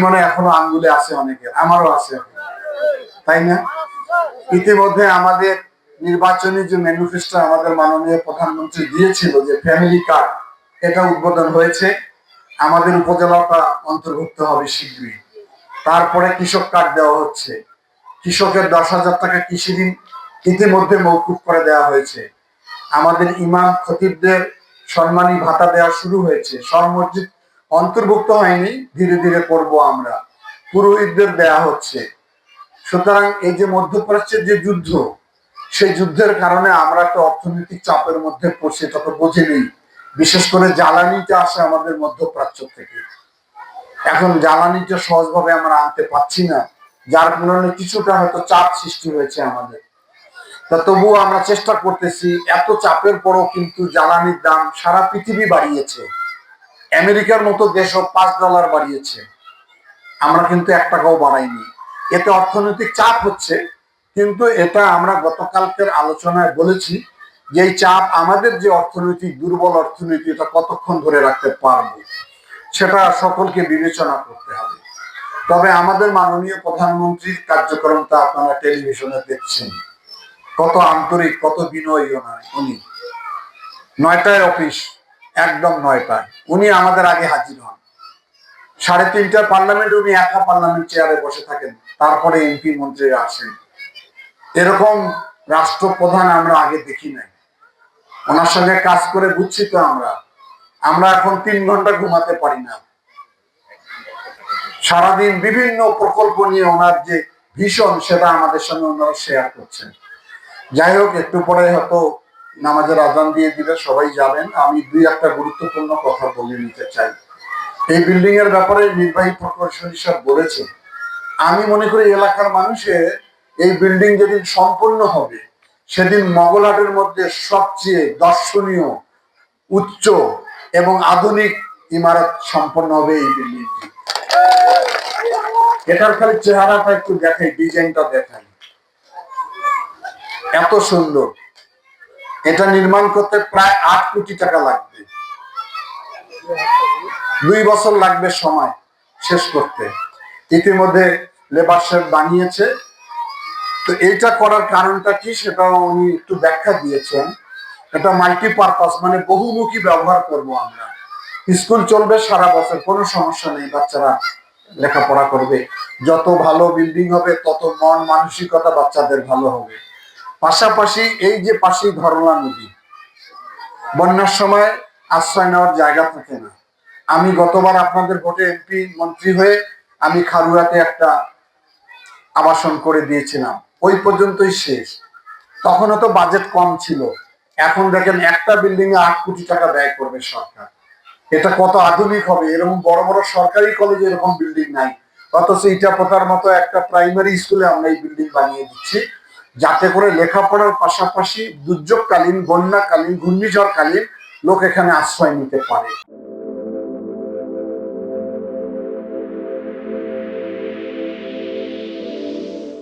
মনে এখনো আঙ্গুলে আছে অনেকের, আমারও আছে, তাই না? ইতিমধ্যে আমাদের নির্বাচনী যে ম্যানিফেস্টো আমাদের মাননীয় প্রধানমন্ত্রী দিয়েছিল যে ফ্যামিলি কার্ড, এটা উদ্বোধন হয়েছে। আমাদের উপজেলাটা অন্তর্ভুক্ত হবে শীঘ্রই। তারপরে কৃষক কার্ড দেওয়া হচ্ছে। কৃষকের 10,000 টাকা কৃষি ঋণ ইতিমধ্যে মওকুফ করে দেওয়া হয়েছে। আমাদের ইমাম খতিবদের সম্মানী ভাতা দেওয়া শুরু হয়েছে। সব মসজিদ অন্তর্ভুক্ত হয়নি, ধীরে ধীরে করব আমরা। পুরোহিতদের দেয়া হচ্ছে। সুতরাং এই যে মধ্যপ্রাচ্যের যে যুদ্ধ, সেই যুদ্ধের কারণে আমরা একটা অর্থনৈতিক চাপের মধ্যে পড়ছি, এটা তো বোঝেনি। বিশেষ করে জ্বালানিটা আসে আমাদের মধ্যপ্রাচ্য থেকে। এখন জ্বালানিটা সহজভাবে আমরা আনতে পারছি না, যার কারণে কিছুটা হয়তো চাপ সৃষ্টি হয়েছে আমাদের। তা তবুও আমরা চেষ্টা করতেছি। এত চাপের পরও কিন্তু জ্বালানির দাম সারা পৃথিবী বাড়িয়েছে। আমেরিকার মতো দেশও $5 বাড়িয়েছে, আমরা কিন্তু 1 টাকাও বাড়াইনি। এতে অর্থনৈতিক চাপ হচ্ছে, কিন্তু এটা আমরা গতকালকের আলোচনায় বলেছি যে এই চাপ আমাদের যে অর্থনৈতিক দুর্বল অর্থনীতি, এটা কতক্ষণ ধরে রাখতে পারবে সেটা সকলকে বিবেচনা করতে হবে। তবে আমাদের মাননীয় প্রধানমন্ত্রীর কার্যক্রমটা আপনারা টেলিভিশনে দেখছেন, কত আন্তরিক, কত বিনয়ী উনি। 9টায় অফিস, একদম 9টায় উনি আমাদের আগে হাজির হন। 3:30টায় পার্লামেন্ট, উনি একা পার্লামেন্ট চেয়ারে বসে থাকেন, তারপরে এমপি মন্ত্রীরা আসেন। এরকম রাষ্ট্রপ্রধান আমরা আগে দেখি নাই। ওনার সঙ্গে কাজ করে বুঝছি তো আমরা এখন 3 ঘন্টা ঘুমাতে পারি না। সারাদিন বিভিন্ন প্রকল্প নিয়ে ওনার যে ভীষণ, সেটা আমাদের সঙ্গে ওনারা শেয়ার করছেন। যাই হোক, একটু পরে হয়তো নামাজের আজান দিয়ে দিলে সবাই যাবেন। আমি 2-1টা গুরুত্বপূর্ণ কথা বলে নিতে চাই। এই বিল্ডিং এর ব্যাপারে নির্বাহী প্রকৌশলী সাহেব বলেছেন। আমি মনে করি এলাকার মানুষের এই বিল্ডিং যেদিন সম্পূর্ণ হবে, সেদিন মগলাটের মধ্যে সবচেয়ে দর্শনীয়, উচ্চ এবং আধুনিক ইমারত সম্পন্ন হবে এই বিল্ডিংটি। এটার খালি চেহারাটা একটু দেখাই, ডিজাইনটা দেখাই, এত সুন্দর। এটা নির্মাণ করতে প্রায় 8 কোটি টাকা লাগবে। 2 বছর লাগবে সময় শেষ করতে। ইতিমধ্যে লেবার শেড বানিয়েছে। তো এইটা করার কারণটা কি, সেটা উনি একটু ব্যাখ্যা দিয়েছেন। এটা মাল্টিপারপাস, মানে বহুমুখী ব্যবহার করব আমরা। স্কুল চলবে সারা বছর, কোনো সমস্যা নেই, বাচ্চারা লেখাপড়া করবে। যত ভালো বিল্ডিং হবে, তত মন মানসিকতা বাচ্চাদের ভালো হবে। পাশাপাশি এই যে পাশেই ধরলা নদী, বন্যার সময় আশ্রয় নেওয়ার জায়গা থাকে না। আমি গতবার আপনাদের ভোটে এমপি মন্ত্রী হয়ে আমি খারুয়াতে একটা আবাসন করে দিয়েছিলাম, ওই পর্যন্তই শেষ। তখনও তো বাজেট কম ছিল। এখন দেখেন একটা বিল্ডিং এ 8 কোটি টাকা ব্যয় করবে সরকার। এটা কত আধুনিক হবে! এরকম বড় বড় সরকারি কলেজে এরকম বিল্ডিং নাই। অথচ ইটাপোতার মতো একটা প্রাইমারি স্কুলে আমরা এই বিল্ডিং বানিয়ে দিচ্ছি, যাতে করে লেখাপড়ার পাশাপাশি দুর্যোগকালীন, বন্যাকালীন, ঘূর্ণিঝড়কালীন লোক এখানে আশ্রয় নিতে পারে।